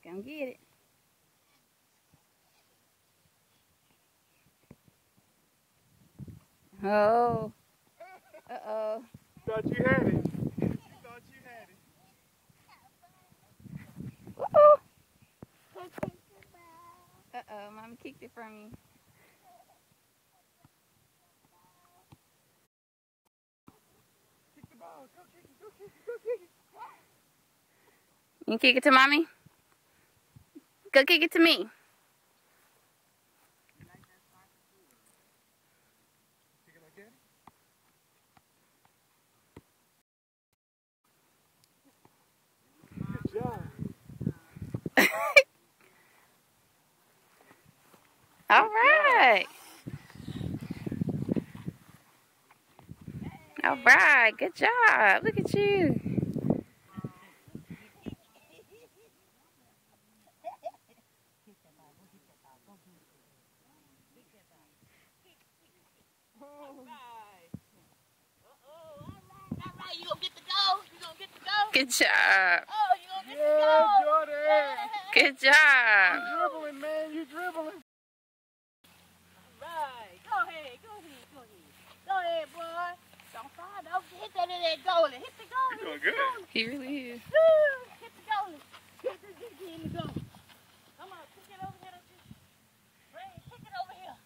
Come get it. Oh. Uh-oh. Thought you had it. You thought you had it. Woo-hoo. Uh-oh, Mommy kicked it from you. Kick the ball. Go kick it. Go kick it. Go kick it. You can kick it to Mommy? Go kick it to me. Kick it like that? Good job. All right. All right. Good job. Look at you. You gonna get the goal? You gonna get the goal? Good job. Oh, you gonna get the Yeah, goal? Jordan. Good job. You dribbling, man. You dribbling. Right. Go ahead. Go ahead. Go ahead. Go ahead, boy. Don't fall. Don't hit that in that goalie. Hit the goalie. You're doing Hit the good. goalie. He really is. Woo. Hit the goalie. Hit in the goal. Come on. Kick it over here. Don't you? Ray, kick it over here.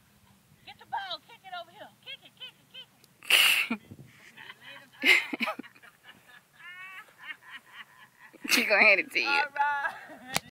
Get the ball. Kick it over here. Kick it. Kick it. Kick it. She gonna hand it to you. All right.